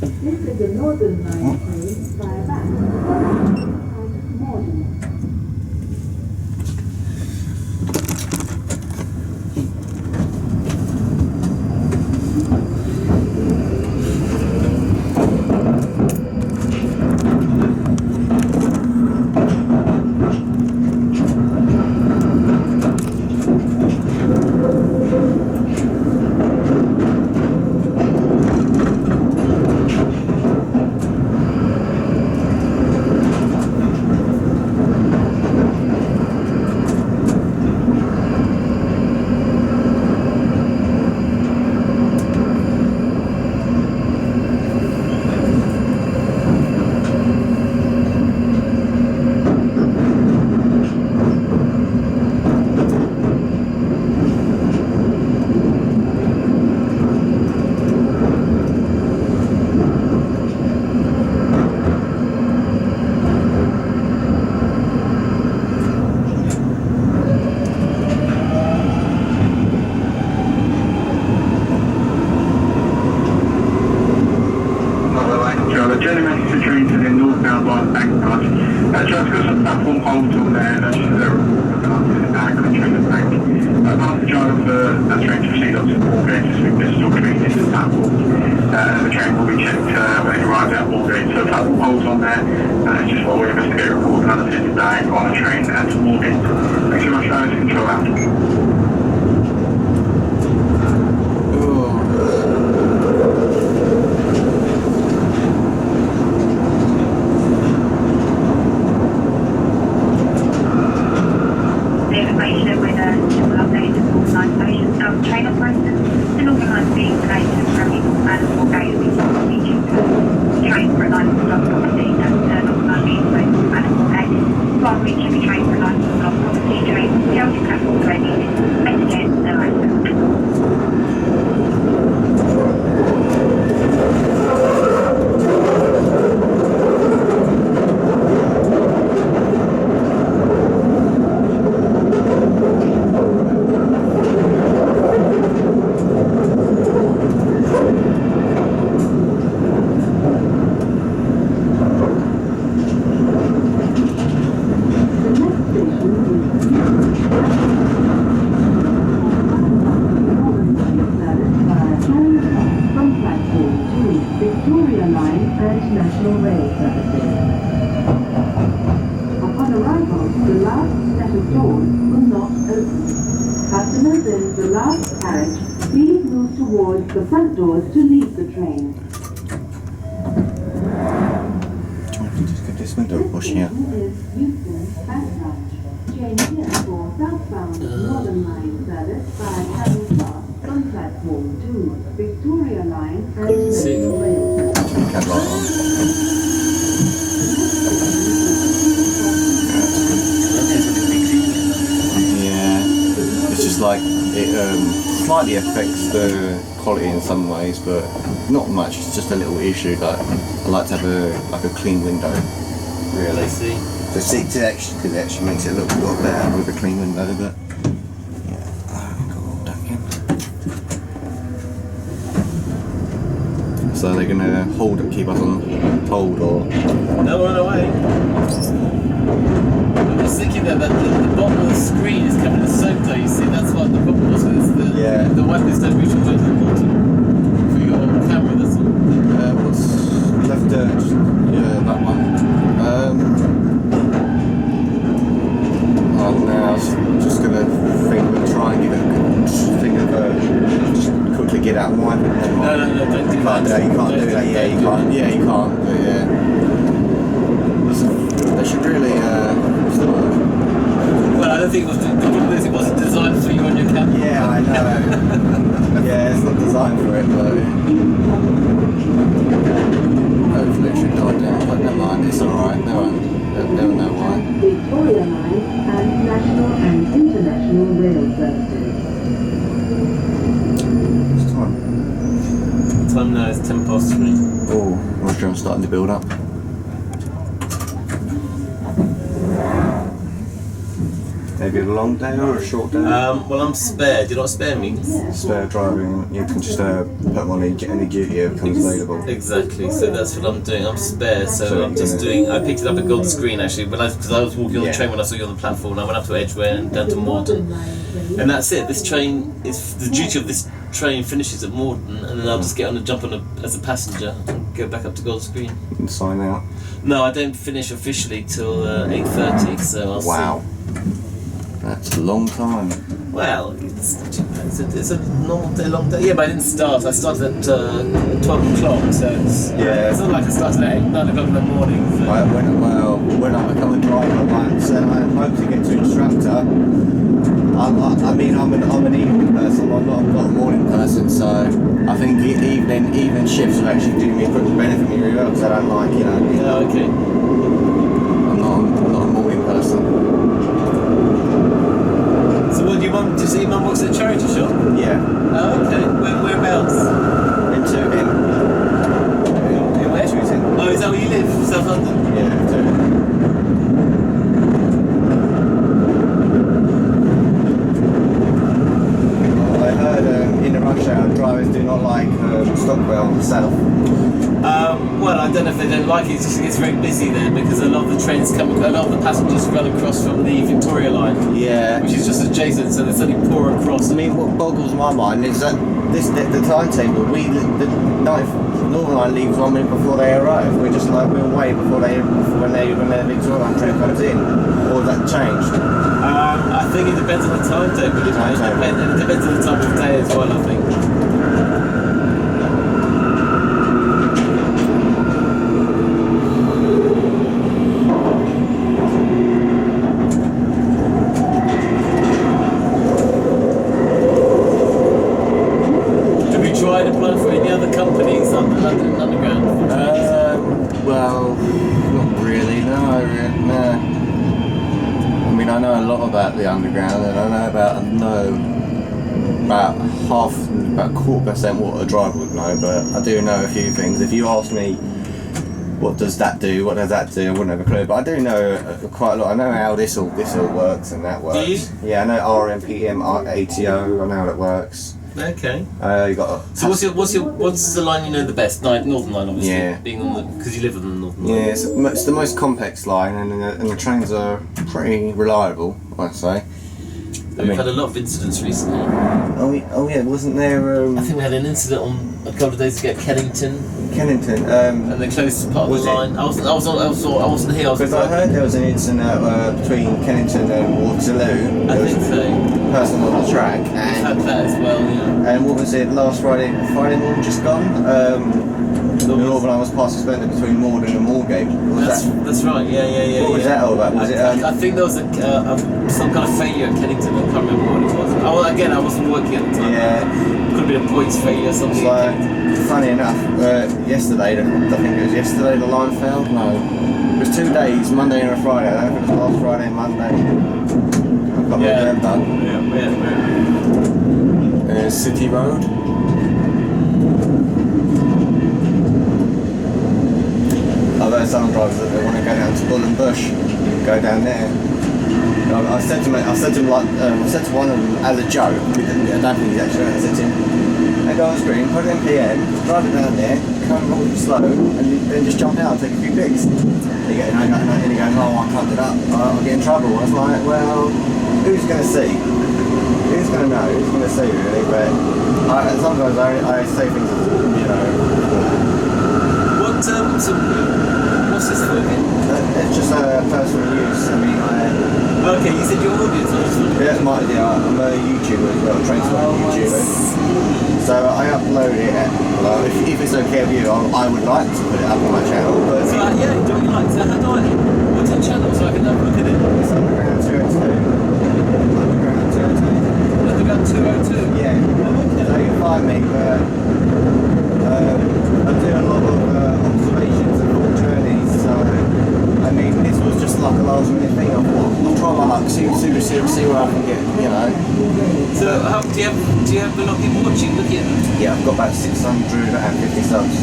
This is the Northern Line train via back Morden. The train will be checked when it arrives at Morden. So platform holes on there. Just while we investigate a report of another 50 dying on a train at Morden. Thanks so much, guys. Control out. The front doors to leave the train. Just get this window push here. Change here for southbound Northern Line service by Camden Town on platform 2, Victoria Line and National Rail. Yeah, it's just like it slightly affects the quality in some ways, but not much. It's just a little issue that I like to have a clean window. Really. I see. So because it actually makes it look a lot better with a clean window, but yeah. So they're gonna keep us on hold, or no, run away. I'm just thinking that the bottom of the screen is covered in soap though, you see, that's what the problem was. The weapons don't reach all the way to the bottom for your camera, that's all. What's left there? That one. Now I'm just gonna try and give it a good thing of just quickly get out and wipe it. No, don't do that. You can't do that. Yeah, you can't. Yeah, you can't. But yeah. They should really. Well, I don't think it wasn't designed for you on your camera. Yeah, I know. Yeah, it's not designed for it, but hopefully it should die down. But never mind, it's alright. They'll know why. Victoria Line and national and international rail services. What's the time? Time now is 3:10. Oh, Roger, I'm starting to build up. Maybe a long day or a short day? Well, I'm spare. Do you know what spare means? Spare driving, you can just put them on any duty if it comes available. Exactly, so that's what I'm doing. I'm spare, so I'm just doing. I picked it up at Golden Screen actually, because I was walking on the train when I saw you on the platform, and I went up to Edgware and down to Morden. And that's it. This train is the duty of this train finishes at Morden, and then I'll just get on and jump on as a passenger and go back up to Golden Screen. And sign out. No, I don't finish officially till 8:30, so I'll Wow. That's a long time. Well, it's a normal day, long day. Yeah, but I didn't start. I started at 12 o'clock, so it's not like I started at 9 o'clock in the morning. So. When I become a driver once and I hope to get to instructor, I'm an evening person, I'm not a morning person, so I think evening shifts will actually benefit me really well, because I don't like, Oh, okay. I'm not a morning person. So what, do you say your mum works at a charity shop? Yeah. Oh, okay. Whereabouts? In Tooting. In where? Tooting. Oh, is that where you live? South London? Yeah, Tooting. I heard in the rush hour drivers do not like Stockwell south. Well, I don't know if they don't like it. It just gets very busy there because a lot of the passengers run across from the Victoria line. Yeah. Which is just adjacent, so they suddenly pour across. I mean, what boggles my mind is that the timetable. The Northern Line leaves 1 minute before they arrive. We're way before when the Victoria Line train comes in. Or has that changed? I think it depends on the timetable. It depends on the time of day as well, I think. Tried applying for any other companies on the London Underground? Well, not really, no. I mean, I know a lot about the Underground, and I know about a quarter percent what a driver would know, but I do know a few things. If you ask me, what does that do, what does that do, I wouldn't have a clue, but I do know quite a lot. I know how this all works and that works. Do you? Yeah, I know RMPM, ATO, I know how it works. Okay. You got. So what's the line you know the best? Northern Line, obviously. Yeah. Being on because you live on the Northern Line. Yeah, it's the most complex line, and the trains are pretty reliable, I'd say. We've had a lot of incidents recently. Oh yeah, wasn't there? I think we had an incident on a couple of days ago at Kennington. And they closed part of the line. I wasn't here. Because I heard there was an incident between Kennington and Waterloo. I think so. Person on the track. We've had that as well, yeah. And what was it? Last Friday morning, just gone. The Northern Line was past suspended between Morden and Moorgate. That's right. Yeah. What was that all about? Was I think there was some kind of failure at Kennington. I can't remember what it was. I wasn't working at the time. Yeah. Could have been a points failure or something. Funny enough, yesterday, I think it was yesterday, the line failed. No, it was 2 days, Monday and a Friday. I don't know if it was last Friday and Monday. I can't remember. Yeah. City Road. I've heard some drivers that they want to go down to Bull and Bush, go down there. I said to one of them as a joke. I don't think he's actually. I said to him, "Hey, go on screen, put it in PM, drive it down there, come really slow, and then just jump out and take a few pics." And he goes, "Oh, I can't do that. I'll get in trouble." I was like, "Well, who's going to see? Who's going to know? Who's going to see really?" But sometimes I say things, What's this for again? It's just personal use. I mean, okay, you said your audience also. Yeah, I'm a YouTuber as well, train spotting YouTuber. So I upload it. Well, if it's okay with you, I would like to put it up on my channel. But so do you like to? How do I? What's your channel so I can have a look at it? It's Underground 202. Underground 202. Yeah. So you can find me. I do a lot of observations and long journeys. So I mean, this was just like a last minute thing. I thought I'll try my luck, see where I can get, So do you have a lot of people watching? Looking? Yeah, I've got about 650 subs.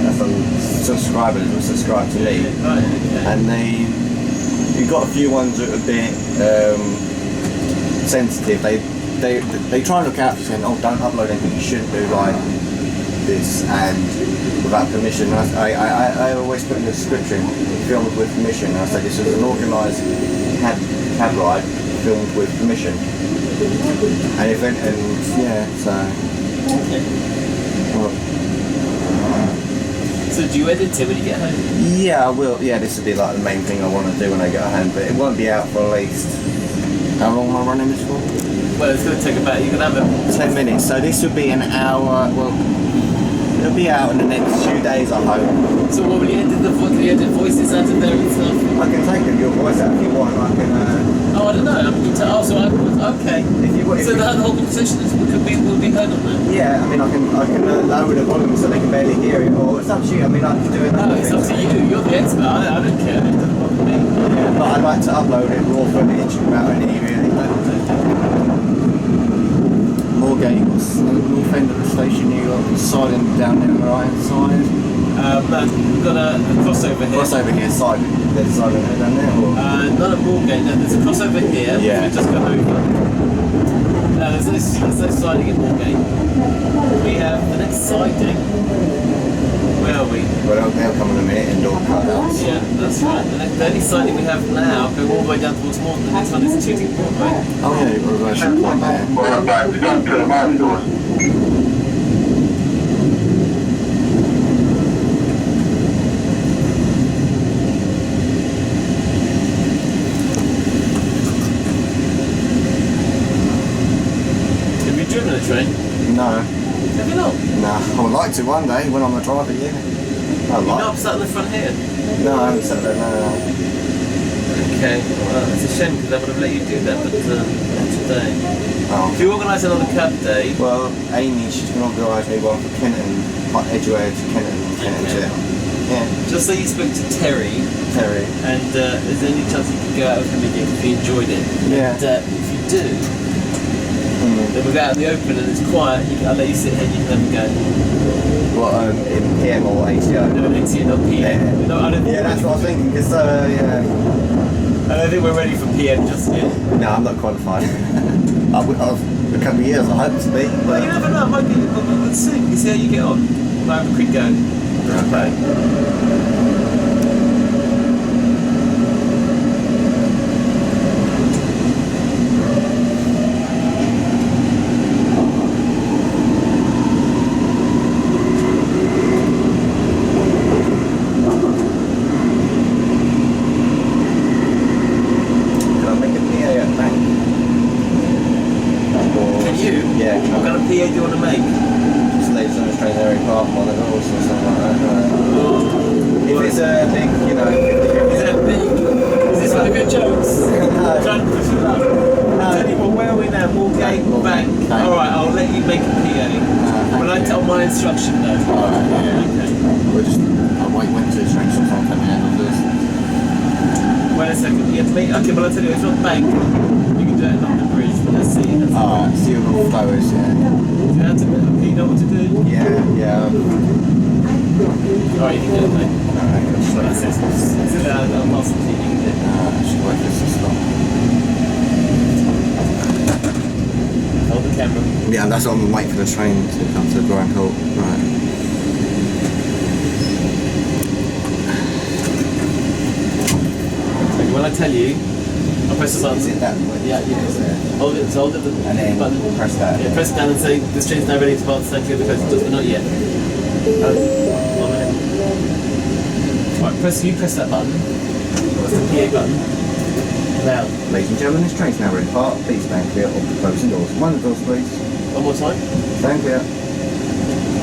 That's on subscribers who subscribe to me. Right. Okay. And they, you've got a few ones that are a bit sensitive. They try and look out for saying, oh, don't upload anything you shouldn't do, like this, and without permission. I always put in the description, filmed with permission. I say this is an organised cab ride filmed with permission. And so. Well, So do you edit it when you get home? yeah, I will. Yeah, this will be like the main thing I want to do when I get home, but it won't be out for at least. How long am I running this for? Well, it's going to take about, you can have it. 10 minutes. So this will be an hour. Well, it'll be out in the next few days, I hope. So what, will you edit voices out of there and stuff? I can take your voice out if you want. I can. Oh, I don't know. Okay. So the whole conversation will be heard on that? Yeah, I mean, I can lower the volume so they can barely hear it, or it's up to you. I mean, I can do it. No, it's up to you. You're the expert. I don't care. It doesn't bother me. Yeah, but I'd like to upload it raw footage without any really. Moorgate, north end of the station, you got siding down there on the right hand side. We've got a crossover here. Crossover here, side. There's a side down there, or? Not at Morden, no, there's a crossover here. Yeah. We've just gone over. There's no siding at Morden. We have the next siding. Where are we? Well, they'll come in a minute, indoor cutouts. Yeah, that's right. The only siding we have now, going all the way down towards Morden. The next one is Tooting Broadway. Oh yeah, you've got a reversion point there. Well, back to the Morden doors. Have you driven a train? No. Have you not? No, I would like to one day when I'm a driver, yeah. You're not sat in the front here? No, I haven't sat there, no. Okay, well, it's a shame because I would have let you do that, but not today. Oh. If you organise another cab day, Well, Amy, she's going to organise me one for Kenton, like Edgware to Kenton and Kenton to... Yeah, just say you spoke to Terry, Terry. and is there any chance you could go out with him again if you enjoyed it? Yeah. And if you do, then we'll go out in the open and it's quiet. I'll let you sit here and you can have a go. What, in PM or ATO? No, it's not PM. Yeah. No, I don't think Yeah, that's what I was thinking, because, yeah. I don't think we're ready for PM just yet. No, I'm not qualified. I've a couple of years, I hope to be. Well, But you never know. It might be. Let's see. You see how you get on. We'll have a quick go. Okay. Can I make a PA at bank? Can you? Yeah. What kind of PA do you want to make? Just ladies on the train area park on the doors or something like that. If it's a big, you know... Is that big? Is this one of your jokes? No. Trying to push it up. Tell you what, where are we now? Moorgate, Bank. Bank. Alright, I'll let you make a PA. When I tell my instruction though. Alright, yeah. Okay. We'll just... I'll wait to the train sometime for me and this. Wait a second. You have to make. Okay, well I'll tell you, it's not Bank. You can do it at London Bridge. Let's see. Alright, see you all flowers, yeah. Do you have to, okay, you know what to do? Yeah. Alright, you can do it, mate. Alright, just Well, like that's it. It's in there, I'll pass it to you. You can do it. should wait for this to stop. Hold the camera. Yeah, that's what I'm waiting for the train to come to the Grand Halt. Right. Okay, when I tell you, I'll press the button. Is it that way? Yeah, hold it, hold it, And then button. press that. Yeah, press it down and say, this train's now ready to pass, thank you, the closing doors, but not yet. 1 minute. Right, you press that button. What's the PA button? Now, Ladies and gentlemen, this train's now ready to part. Please stand clear of the closing doors. Mind the doors, please. one more time. Stand clear.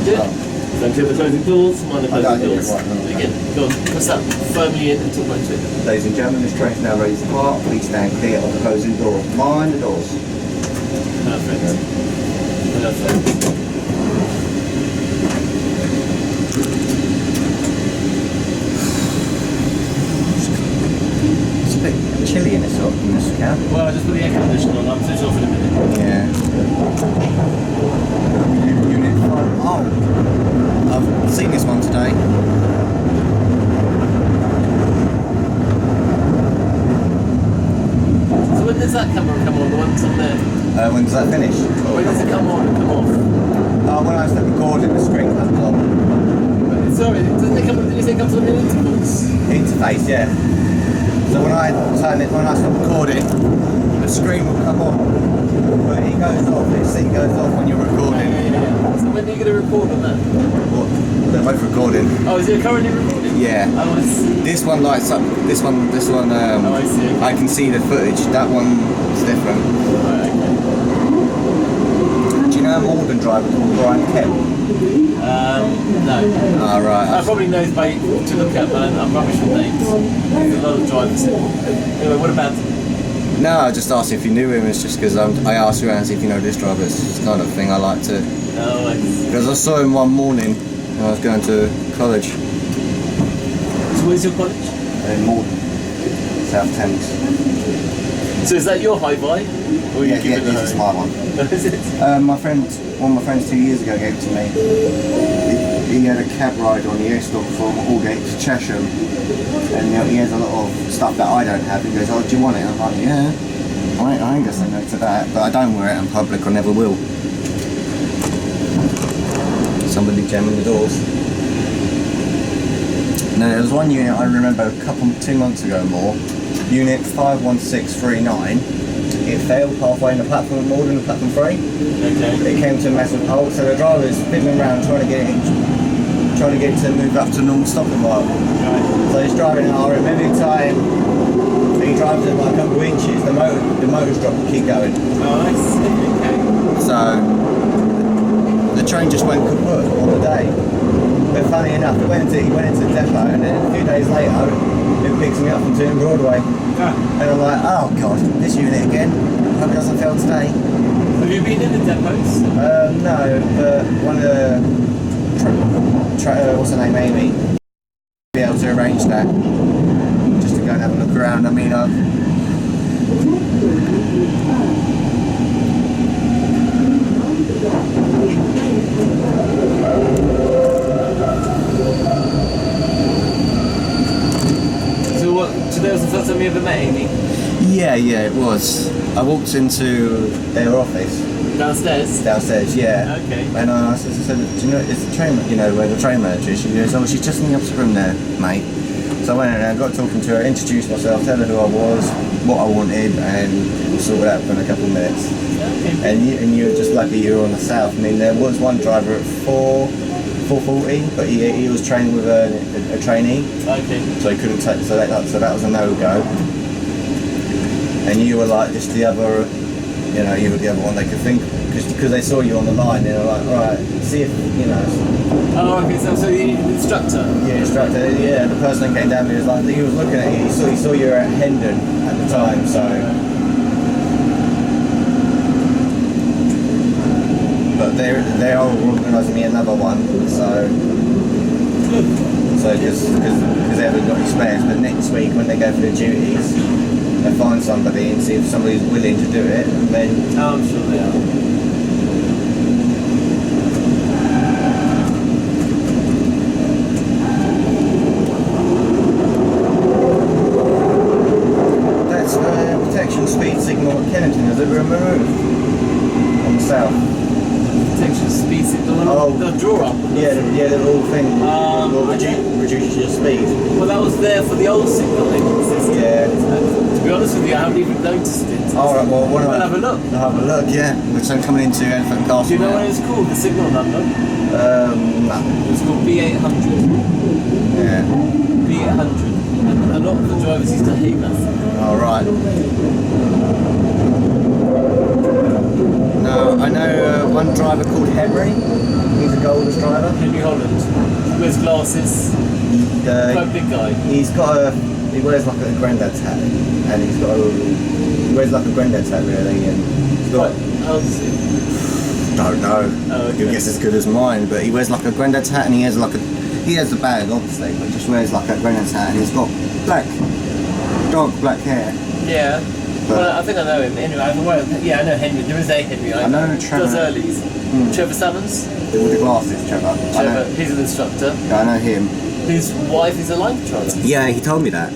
Good. Thank you, the closing doors, mind the I closing did it doors. right, no. Again, go on, press that firmly in until point 2. Ladies and gentlemen, this train's now ready to part. Please stand clear of the closing doors. Mind the doors. Perfect. Perfect. It's a bit chilly in this cab. Well, I just put the air conditioner on, I'll switch off in a minute. Yeah. Unit 5. Oh, I've seen this one today. that camera come on? The one's on there. When does that finish? When does it come on and come off? When I start recording, the screen comes on. Sorry, doesn't it come? Did you say it comes on in intervals? Interface, yeah. So when I start recording, the screen will come on. But it goes off. It goes off when you're recording. Yeah. So when are you going to record on that? What? They're both recording. Oh, is it currently recording? Yeah. Oh, I see. This one lights up. This one. Oh, I see. Okay. I can see the footage. That one is different. Right, okay. Do you know a Morden driver called Brian Kemp? No. Ah, right. I probably know by to look at, but I'm rubbish with names. There's a lot of drivers. Anyway, what about? No, I just asked if you knew him. It's just because I asked around if you know this driver. It's just kind of thing I like to. Oh, I see. Because I saw him one morning when I was going to college. So where's your college? In Morden, South Thames. So is that your hi-fi? Or Yeah, you give it this is my one. Is it? One of my friends 2 years ago gave it to me. He had a cab ride on the airstock from Aldgate to Chesham, and he has a lot of stuff that I don't have. He goes, "Oh, do you want it?" I'm like, "Yeah." I ain't gonna say no to that, but I don't wear it in public. I never will. Somebody jamming the doors. No, there was one unit I remember 2 months ago more. Unit 51639. It failed halfway in the platform at Morden, the platform 3. Okay. It came to a massive halt, so the driver's fiddling around trying to get it to move up to normal stopping mark. Right. So he's driving an RM every time he drives it like a couple of inches, the motor's drop will keep going. Oh, I see. Okay. So the train just went kaput on the day. But funny enough, he went into the depot, and then a few days later it picks me up from doing Broadway. Ah. And I'm like, oh god, this unit again. Hope it doesn't fail today. Have you been in the depots? No, but one of the what's her name, Amy, be able to arrange that just to go and have a look around. I mean, So what? Today was the first time you ever met Amy? yeah, it was. I walked into their office. Downstairs? Yeah. Okay. And I said, do you know, it's the train, where the train manager is? She goes, oh, she's just in the opposite room there, mate. So I went in there, got talking to her, introduced myself, tell her who I was, what I wanted, and we sorted out in a couple of minutes. Okay. And you were just lucky you were on the south. I mean, there was one driver at 4:40, but he was training with a trainee. Okay. So he couldn't take, so that was a no-go. And you were like just the other, you were the other one they could think, because they saw you on the line, they were like, right, see if, Oh, okay, so you need an instructor? Yeah, instructor, yeah, the person that came down here was like, he was looking at you, he saw you were at Hendon at the time, so. But they are organising me another one, so because they haven't got any spares, but next week when they go for the duties, they find somebody and see if somebody's willing to do it, and then. Oh, I'm sure they are. That's the protection speed signal at Camden, has it been removed? On the south. Protection speed signal, the draw up. Yeah, the little thing will Okay. reduce your speed. Well, that was there for the old signalling system. Yeah. To be honest with you, I haven't even noticed it. Alright, well, We'll have a look. I'll have a look, yeah. We're coming into Elephant Castle. Do you know now. what it's called, the signal number? No. It's called B800. Yeah. B800. And a lot of the drivers used to hate that signal. Alright. No, I know one driver called Henry. He's a Golders driver. Henry Holland. Wears glasses. Quite a big guy. He wears like a granddad's hat, and he wears like a granddad's hat really, and he's got. How does it? Don't know. Oh, okay. Your guess as good as mine, but he wears like a granddad's hat, and he has the bag obviously, but just wears like a granddad's hat, and he's got dark black hair. Yeah. Well, I think I know him. Anyway, I know Henry. There is a Henry. I know Trevor. Does earlies. Trevor Salmons. With the glasses, Trevor. Trevor. He's an instructor. Yeah, I know him. His wife is a line controller. Yeah, he told me that.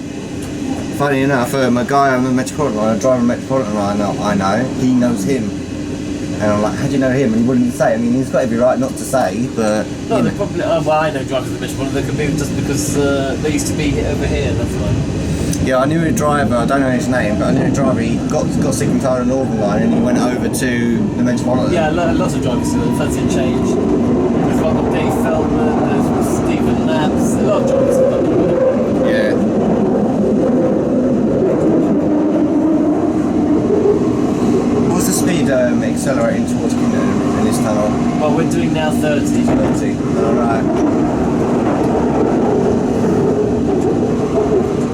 funny enough, a guy on the Metropolitan line, a driver on the Metropolitan line I know, he knows him. And I'm like, how do you know him? And he wouldn't say. I mean, he's got every right not to say, but... No, they probably... well, I know drivers of the Metropolitan. They could be just because they used to be over here, that's why. Yeah, I knew a driver, I don't know his name, but I knew a driver, he got sick and tired of the Northern Line and he went over to the Metropolitan. Yeah, lots of drivers do that, fancy a change. There's one called Dave Feldman, there's Stephen Naps, a lot of drivers have done that. Yeah. What's the speed accelerating towards Camden in this tunnel? Well, we're doing now 30. 30. Alright.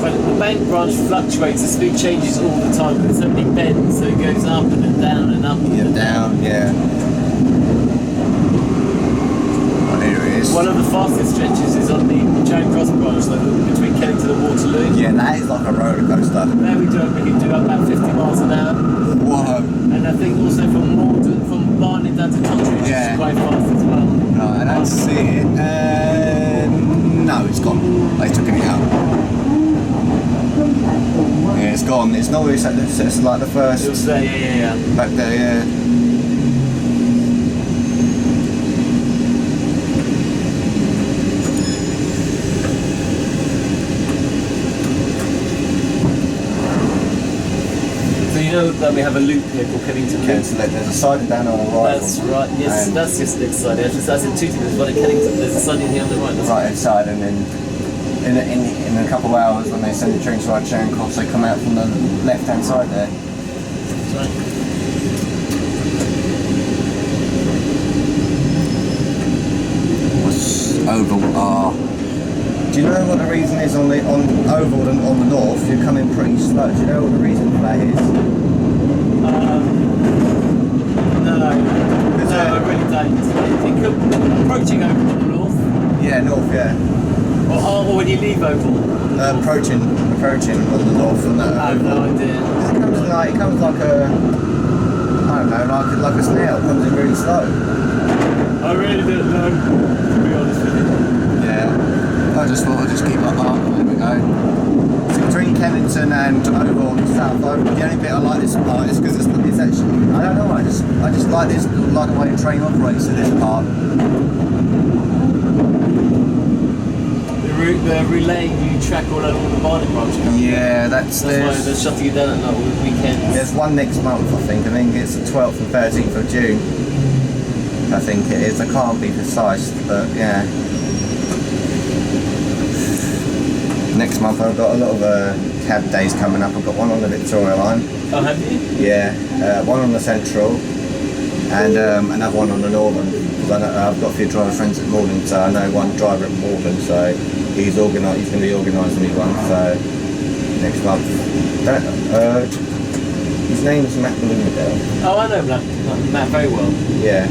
But the bank branch fluctuates, the speed changes all the time, because so many bends, so it goes up and then down and up. Yeah, down, yeah. Oh, here it is. One of the fastest stretches is on the Charing Cross branch, like between Kennington and Waterloo. Yeah, that is like a roller coaster. There we can do about 50 miles an hour. Whoa. And I think also from Morden, from Barnet down to Country, which Yeah. is quite fast as well. Right, I don't see it. No, it's gone. They took it out. Yeah, it's gone. It's not really, it's like the first. It was there, yeah. Back there, yeah. So you know that we have a loop here called Kennington Loop? So there's a siding down on the right. That's right, yes, And that's just the next side. That's in Tooting, there's one at Kennington, there's a side in here on the right. the right hand side, and then in a couple of hours when they send the train to our Charing Cross, they come out from the left hand side there. That's right. What's Oval R? Do you know what the reason is on Oval and on the north? You're coming pretty slow. Do you know what the reason for that is? No, I really don't. Approaching Oval on the north, Yeah, north, yeah. or when you leave Oval. Approaching on the north and I have no idea. it comes like a, I don't know, like a snail. It comes in really slow. I really don't know, to be honest with you. Yeah. I just thought I'd just keep like that. There we go. So between Kennington and Oval and South Oval, the only bit I like this part is because it's actually, I don't know, I just like this, like the way the train operates at this part. They're relaying you track all over the Barnet branch. Yeah, That's why they're shutting you down at night all weekends. There's one next month, I think it's the 12th and 13th of June. I think it is. I can't be precise, but yeah. Next month I've got a lot of cab days coming up. I've got one on the Victoria line. Oh, have you? Yeah, one on the Central, and another one on the Northern. Because I've got a few driver friends at Morden, so I know one driver at Morden, so he's going to be organising me one. So next month. His name's Matt Bloomerdale. Oh, I know Matt very well. Yeah.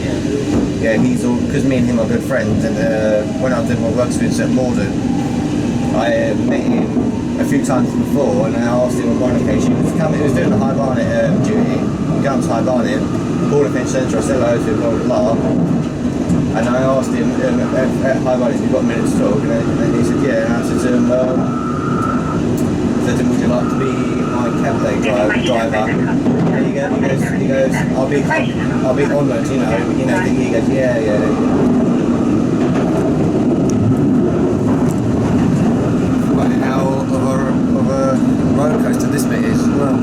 He's all, because me and him are good friends, and when I did my work experience at Morden, I met him a few times before, and I asked him on one occasion, he was doing the High Barnet duty, going to High Barnet, called him in centre, I said hello to him, blah blah blah, and I asked him at High Barnet, have you got a minute to talk, and then he said yeah, and I said to him, would you like to be my cab day driver? And he goes, I'll be honoured, he goes, yeah. Of a roller coaster this bit is as well.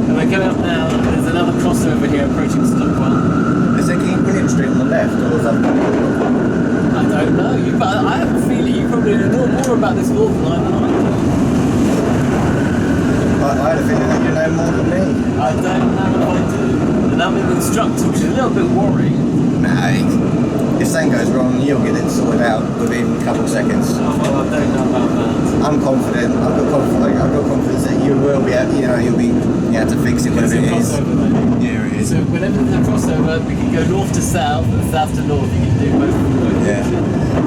And we're coming up now, there's another crossover here approaching Stockwell. Is there King William Street on the left, or is that? I don't know, but I have a feeling you probably know more about this Northern Line than I do. I had a feeling that you know more than me. I don't know if I do. And I'm an instructor, which is a little bit worrying. Nah, if something goes wrong, you'll get it sorted out within a couple of seconds. Oh, well, I don't know about that. I'm confident. I've got confidence that you will be able, you'll be able to fix it whenever it is. Yeah, it is. So whenever there's a crossover, we can go north to south and south to north. You can do both. Yeah.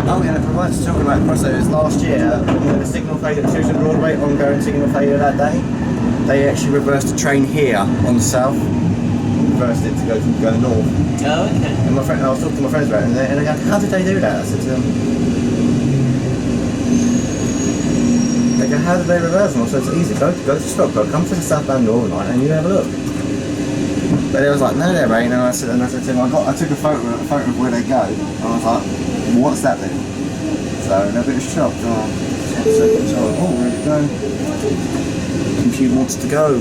Oh yeah, providers talking about crossovers last year, when the signal failure at Tooting Broadway, ongoing signal failure that day, they actually reversed a train here on the south, reversed it to go north. Oh, okay. And I was talking to my friends about it, and they go, how did they do that? I said to them, go, how did they reverse them? I said, it's easy, go to Stockport, come to the southbound Northern Line and you have a look. But they was like, no, there ain't. And I said to him, I took a photo of where they go. And I was like, what's that then? So they're a bit shocked. So where did it go? Computer wants to go.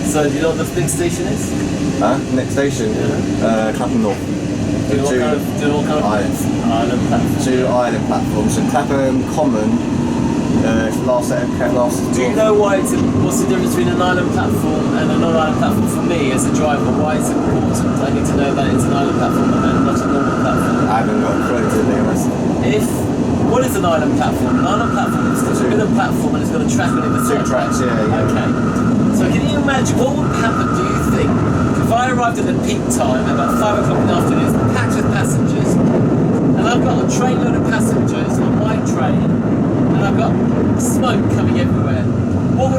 So do you know what the next station is? Next station? Clapham North. Do you know what kind of island platform? 2 island platforms. So Clapham Common, last. Do you know why what's the difference between an island platform and a non-island platform for me as a driver? Why it's important? I need to know that it's an island platform and not a normal platform. I haven't got a clue to be honest. What is an island platform? An island platform is got a bit of platform and it's got a track on either side. 2 tracks, yeah. Okay. So can you imagine what would happen, do you think, if I arrived at the peak time at about 5 o'clock in the afternoon, it's packed with passengers, and I've got a trainload of passengers on my train, and I've got smoke coming everywhere. What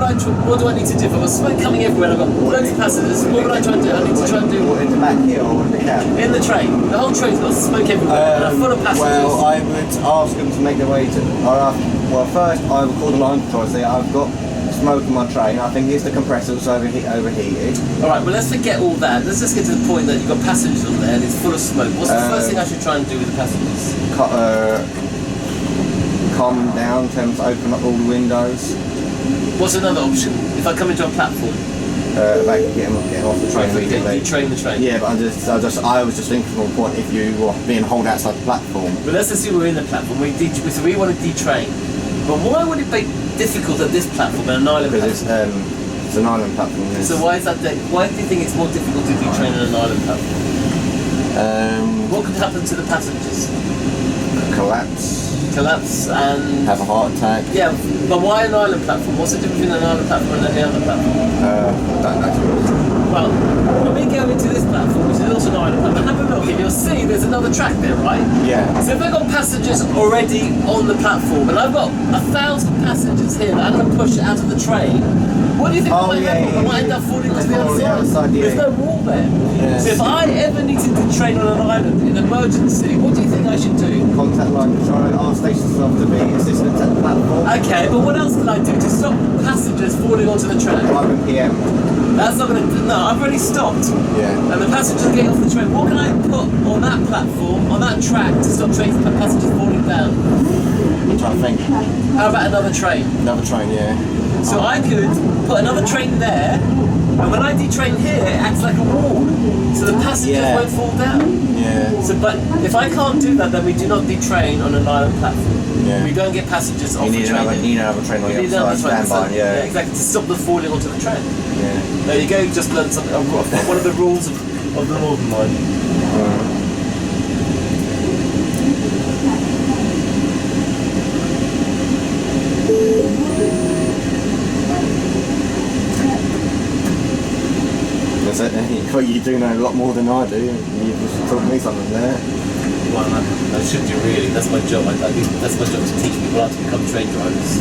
do I need to do? If I've got smoke coming everywhere and I've got loads of passengers, what would I try and do? I need to try and do... What, in the back here or in the cab? In the train. The whole train's got smoke everywhere and I'm full of passengers. Well, I would ask them to make their way to... Well, first I would call the line control and say, I've got smoke in my train. I think it's the compressor's overheated. Alright, well let's forget all that. Let's just get to the point that you've got passengers on there and it's full of smoke. What's the first thing I should try and do with the passengers? Calm them down, tell them to open up all the windows. What's another option? If I come into a platform? Get them off the train. Detrain the train? Yeah, but I was just thinking from a point if you were being hauled outside the platform. But let's assume we're in the platform. So we want to detrain. But why would it be difficult at this platform than an island platform? Because it's an island platform. So why is that? Why do you think it's more difficult to detrain on an island platform? What could happen to the passengers? Collapse and... Have a heart attack. Yeah, but why an island platform? What's the difference between an island platform and any other platform? Don't know. Well, when we go into this platform, which is also an island platform, have a look and you'll see there's another track there, right? Yeah. So if I've got passengers already on the platform and I've got 1,000 passengers here that I'm going to push out of the train, what do you think might happen? I might end up falling to the other side. There's no wall there. Yes. So if I ever needed to train on an island in emergency, what do you think I should do? Contact line control, our station's after me, assistance at the platform. Okay, but what else can I do to stop passengers falling onto the train? 5 PM. That's not going to... No, I've already stopped. Yeah. And the passengers are getting off the train. What can I put on that platform, on that track, to stop passengers falling down? I'm trying to think. How about another train? Another train, yeah. So I could put another train there, and when I detrain here, it acts like a wall, so the passengers won't fall down. Yeah. So, but if I can't do that, then we do not detrain on an island platform. Yeah. We don't get passengers off the train. You need another train on the other side, stand by, yeah. Exactly, to stop them falling onto the train. Yeah. There you go, you just learned something. One of the rules of the Morden line. Well, you do know a lot more than I do. You just taught me something there. Well, I should do really. That's my job. I think that's my job to teach people how to become train drivers.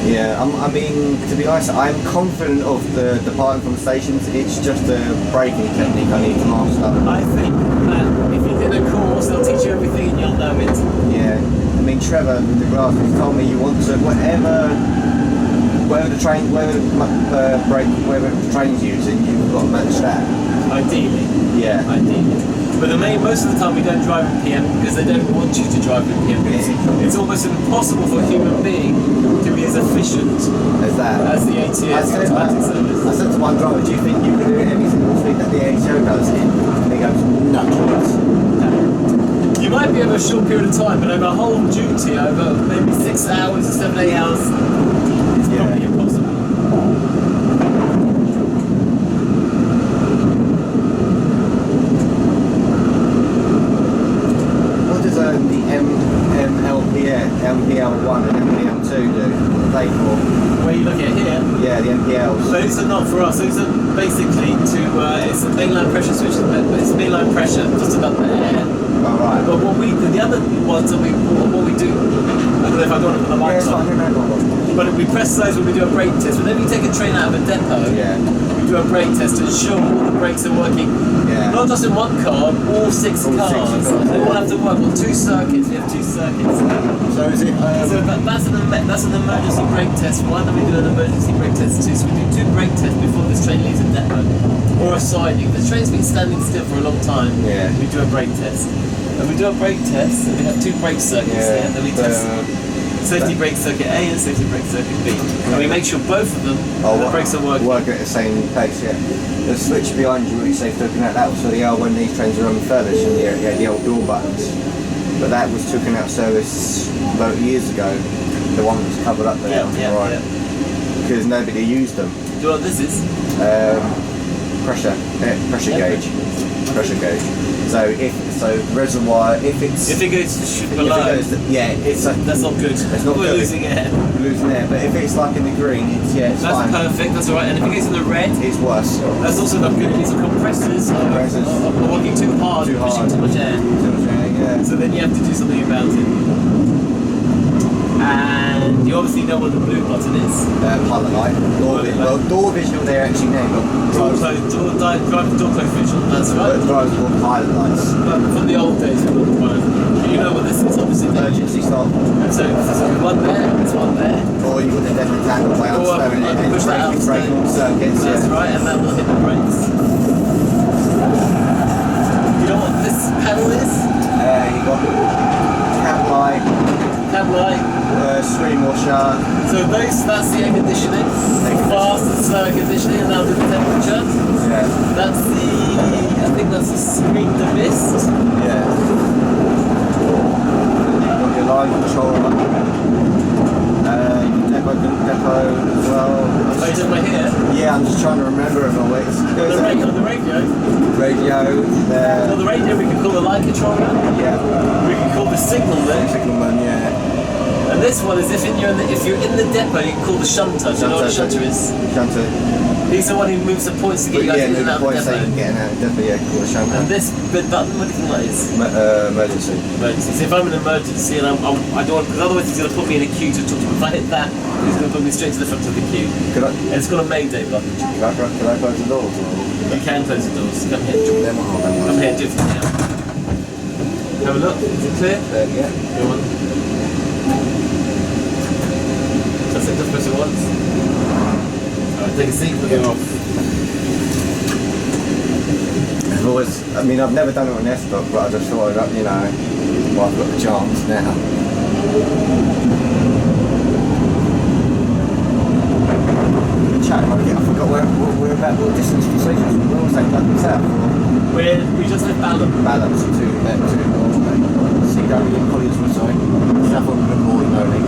Yeah, I mean, to be honest, I'm confident of the departing from the stations. It's just a braking technique I need to master. I think that if you did a course, they'll teach you everything and you'll know it. Yeah, I mean, Trevor the Grass has told me you want to whatever the train's using, you've got to match that. Ideally. Yeah. Ideally. But most of the time we don't drive in PM because they don't want you to drive in PM because it's almost impossible for a human being to be as efficient as the ATS automatic service. I said to my driver, do you think you can do every single thing that the ATO does here? And he goes, no chance. You might be over a short period of time, but over a whole duty, over maybe 6 hours or 7, 8 hours, it's probably impossible. MPL1 and MPL2 do? What are they for? Where you look at here? Yeah, the MPLs. Those are not for us. Those are basically it's a mainline pressure switch. It's mainline pressure just above the air. Oh, right. But what the other ones that what we do, I don't know if I got it on the mic. But we press those when we do a brake test. Whenever you take a train out of a depot, we do do a brake test to ensure all the brakes are working. Yeah. Not just in one car, all six All cars. 6 cars. They all have to work on 2 circuits. We have 2 circuits. So is it? So that's an emergency brake test 1, and we do an emergency brake test 2. So we do 2 brake tests before this train leaves the depot. Or a siding. The train's been standing still for a long time. Yeah. We do a brake test. And we do a brake test, and we have 2 brake circuits here. And then we test safety brake circuit A and safety brake circuit B. And we make sure both of them, the brakes are working. Work at the same pace, yeah. The switch behind you, which they've taken out, that was for the old, when these trains were unfurbished, and you had the old door buttons. But that was taken out of service about years ago. The one that was covered up there, right? Because nobody used them. Do you know what this is? Pressure gauge. Pressure gauge. So reservoir, if it goes below, that's not good. It's not We're good. losing air. Losing air, but if it's like in the green, it's That's fine. perfect. That's all right. And if it goes in the red, It's worse. that's also not good. These compressors are working too hard, pushing too much air. Yeah. So then you have to do something about it. And you obviously know what the blue button is. Pilot light. Door visual they're actually named, Door close visual. That's right. but drivers called pilot lights. But from the old days, we got the one. You know what this is, obviously. Emergency stop. And so there's one there, there's one there. Or you would have definitely tangled way on Or stone I can and push that out breaking all circuits. That's right, and that will hit the brakes. You know what this panel is? You got cab light, Cab light. stream washer. So that's the air conditioning. Fast and slow air conditioning, and now the temperature. Yeah. I think that's the screen to mist. Yeah. You've got your line controller. Depot as well. Oh, you did my here? Yeah, I'm just trying to remember them all. The radio. Radio. Well, the radio we can call the line controller. Yeah. We can call the signal there. Signalman, yeah. And this one is if you're in the depot, you can call the shunter. Do you know what a shunter is? Shunter. He's the one who moves the points to get you guys in and out of the depot. Getting out of the depot, yeah, call the shunter. And this bit button, what do you think that is? Emergency. Emergency. So if I'm in an emergency and I don't want, because otherwise he's going to put me in a queue to talk to him. If I hit that, he's going to put me straight to the front of the queue. And it's got a Mayday button. Could I close the doors? You can close the doors. Come here. Come here, do it from here. Have a look. Is it clear? Yeah. Go on. Just press it once. Alright, take a seat, put it off. I've never done it on S-Book, but I just thought, I've got the chance now. I forgot where about what distance from station. Where was that? Camden Town? We just left Balham. Balance to CW Collinswood, sorry. South London Morning only.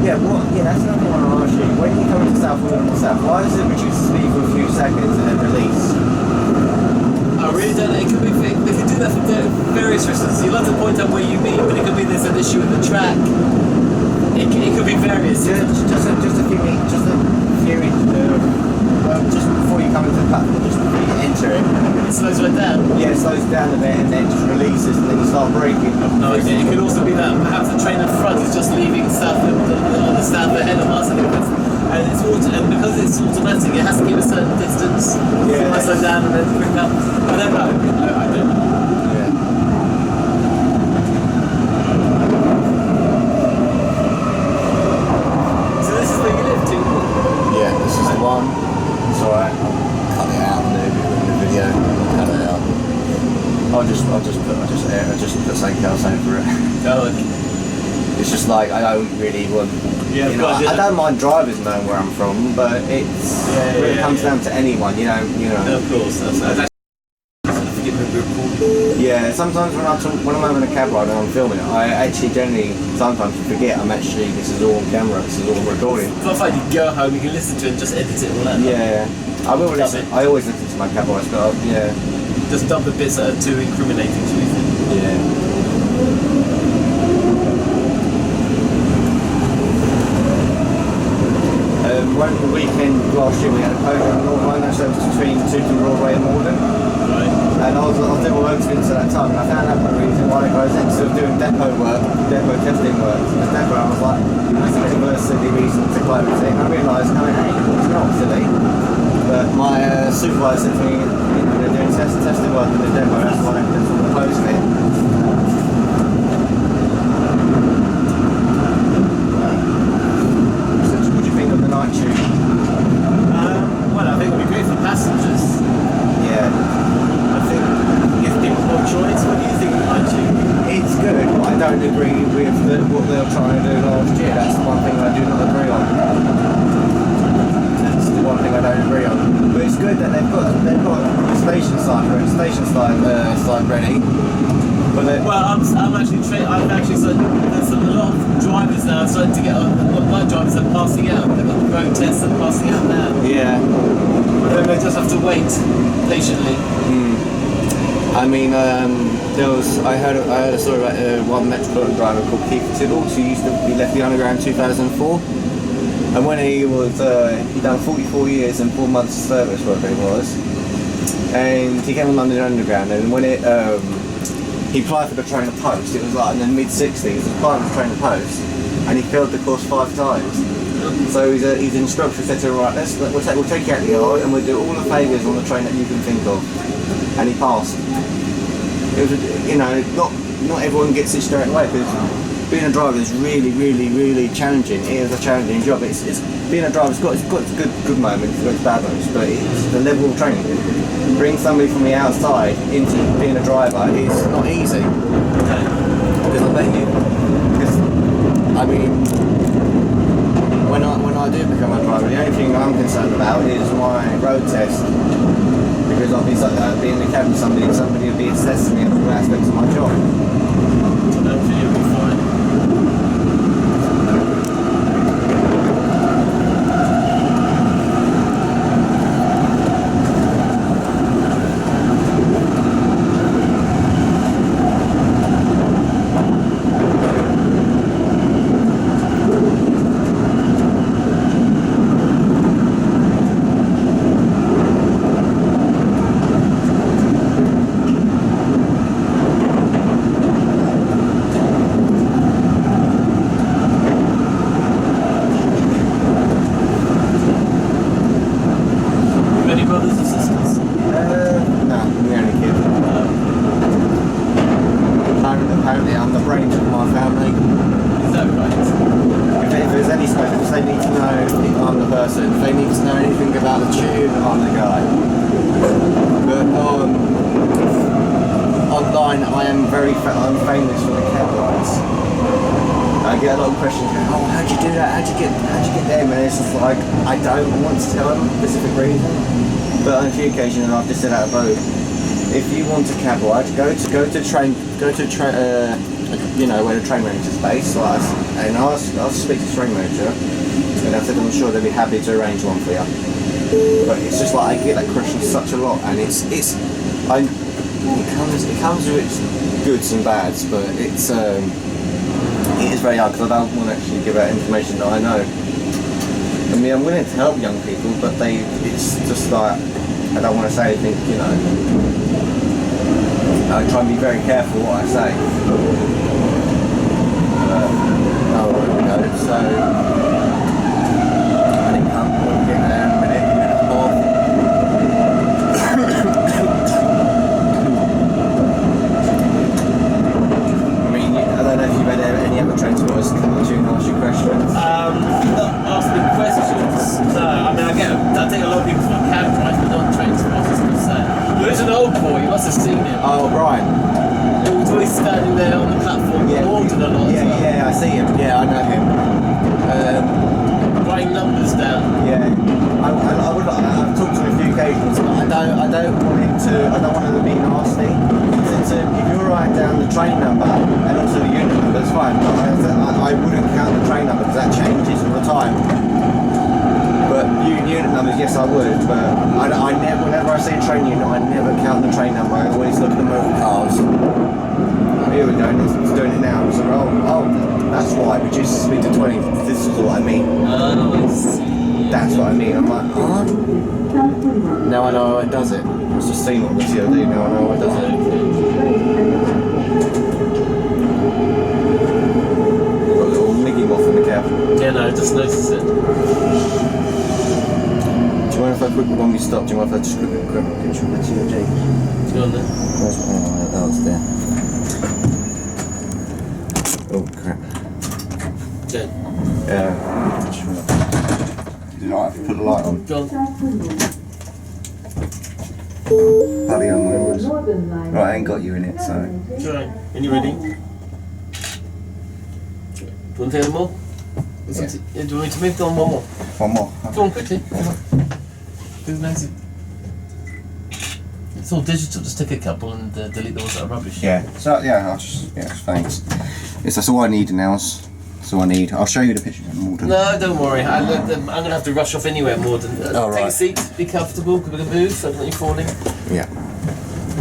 Yeah, that's another one I ask you. When you come into South London South, why does it reduce the speed for a few seconds and then release? I really don't know. It could be, they could do that for various reasons. You'll have to point out where you mean, but it could be there's an issue with the track. It could be various. Just a few just before you come into the platform, just before you enter it. It slows right down. Yeah, it slows down a bit and then just releases and then you start braking. No idea. It could also be that perhaps the train in front is just leaving South on the stand ahead of us, and because it's automatic, it has to keep a certain distance. Yeah. I slow down and then pick up. I don't know. I don't know. Yeah. So this is where you live, too. Yeah, this is the one. It's alright. I'll cut it out in the video. Cut it out. I'll just put something else over it. Oh, okay. It's just like I don't really want. Yeah, I don't mind drivers knowing where I'm from, but when it comes down to anyone, you know. No, of course. That's forgive me for recording. Yeah, sometimes when I'm having a cab ride and I'm filming it, I actually generally sometimes forget this is all on camera, this is all recording. It's not like you go home, you can listen to it and just edit it all out. Yeah, I will listen. I always listen to my cab rides, but yeah. Just dump the bits that are too incriminating to you. Yeah. One weekend last year we had a program on North Line that service between Tooting Broadway and Morden. Right. And I was doing my own spins at that time and I found out the reason why I was instead of doing depot testing work in the depot, I was like, that's a silly reason to close it. And I realised, hey, it's not silly. But my supervisor said to me, they're doing testing work in the demo, that's why they're sort of closing it. So what do you think of the night tube? Well, I think it'll be great for passengers. Yeah. I think give people more choice. What do you think of the night tube? It's good, but I don't agree with what they were trying to do last year. That's the one thing I do not agree on. That's the one thing I don't agree on. But it's good that they've got the station side ready. But I'm actually there's a lot of drivers now starting to get a lot of light drivers are passing out. They've got the road tests and passing out now. yeah. But then they just have to wait patiently. I mean, I heard a story about one Metropolitan driver called Keith Tibbles who he left the Underground in 2004, and when he was he done 44 years and 4 months of service, whatever it was, and he came on London Underground, and when he applied for the train of post, it was like in the mid-60s, he applied for the train of post, and he failed the course 5 times. So his instructor said to him, right, we'll take you out the yard and we'll do all the favours on the train that you can think of. And he passed. It was, not everyone gets it straight away, because being a driver is really, really, really challenging. It is a challenging job. It's being a driver's got its good moments, it's got its bad moments, but it's the level of training. Bring somebody from the outside into being a driver is not easy. Because I bet you, I mean, when I do become a driver, the only thing I'm concerned about is my road test. Because I'll be in the cabin with somebody will be assessing me on all aspects of my job. Hopefully you'll be fine. I'm famous for the cab rides. I get a lot of questions going, oh, how'd you do that? How'd you get them? And it's just like, I don't want to tell them a specific reason. But on a few occasions I've just said out of both, if you want a cab ride, go to where the train manager's based, and I'll speak to the train manager, and I said I'm sure they'll be happy to arrange one for you. But it's just like I get that question such a lot, and it comes with its goods and bads, but it is very hard because I don't want to actually give out information that I know. I mean, I'm willing to help young people, but it's just like I don't want to say anything, I try and be very careful what I say. There we go. So I think we'll get there in a minute and a half. I mean, I don't know if you've had any other transporters come to you and ask you questions. Not asking questions. No, I mean I think a lot of people from cab drive, but not train transporters per se. There's an old boy, you must have seen him. Oh, Brian. He was always standing there on the platform, Morden a lot. Yeah, I see him. Yeah, I know him. Writing numbers down. Yeah, I've talked to him a few occasions, but I don't want him to be nasty. If you're writing down the train number and also the unit number, that's fine. But I wouldn't count the train number because that changes all the time. But unit numbers, yes, I would. But I never, whenever I see a train unit, I never count the train number. I always look at the motor cars. Here we go, it's doing it now. So, oh, that's why, reduce the speed to 20. This is what I mean. Oh, I see. That's what I mean. I'm like, huh? Now I know how it does it. I've just seen what the COD, now I know how it does it. Got a little Mickey Moth in the cab. Yeah, no, just notice it. Do you mind if I quickly, when we stop, do you mind if I just quickly grab a picture of the TOJ? Go on then. Oh, that was there. Oh, crap. Okay. You know, I have to put the light on. Go on. Bloody hell, my words. Northern line. Right, I ain't got you in it, so. It's alright. Are you ready? Do you want to take any more? Yeah. Do you want me to move? Go on, one more. One more. Go on, quickly. Come on. Who's nosy? It's all digital, just take a couple and delete the ones that are rubbish. Yeah, so yeah, I'll just, yeah, thanks. Yes, that's all I need now. That's all I need. I'll show you the picture of Morden. No, don't worry. I'm going to have to rush off anywhere, Morden. Oh, take a right. seat, be comfortable, because we're going to move, so I don't want you falling. Yeah.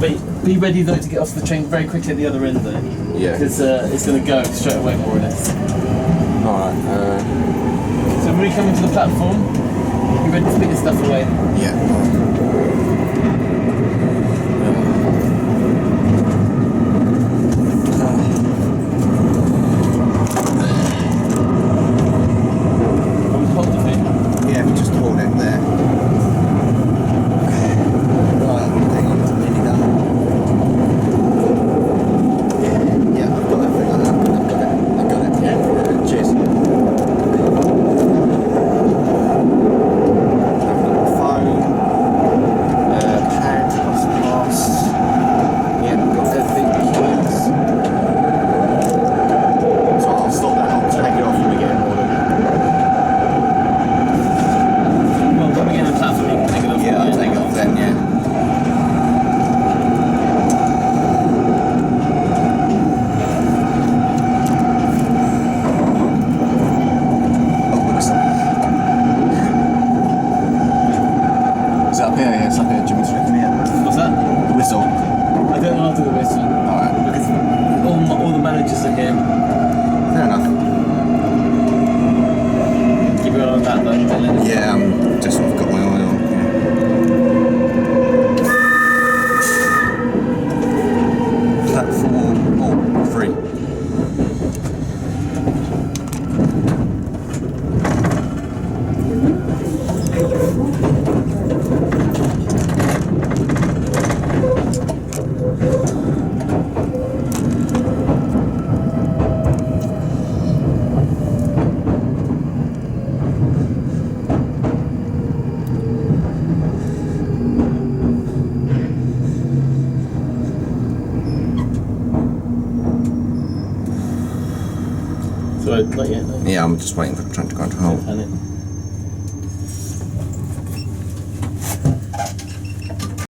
But be ready, though, to get off the train very quickly at the other end, though. Yeah. Because it's going to go straight away, more or less. Alright, So when we come into the platform, you ready to put your stuff away? yeah. Hold the thing. Yeah, we just hold it there. Right, hang on, it's nearly done. Yeah, I've got everything like that. I've got it. Yeah. Cheers. I've got the phone, pad, pass. Yeah, I've got everything, keys. So I'll stop that. I'll take it off when we get in order. Well, when we get on the platform, you can take it off. Yeah, I'll take it off then, yeah. Oh, whistle. Is it up here? Yeah, it's up here. Do you want me to come here? What's that? The whistle. I don't know how to do the whistle. Alright. Because all the managers are here. Fair enough. Keep your eye on that, though. Don't let it- Yeah, just sort of got my eye on. Yeah. Platform 3. So, not yet, no. Yeah, I'm just waiting for the train to go into hold. Don't panic.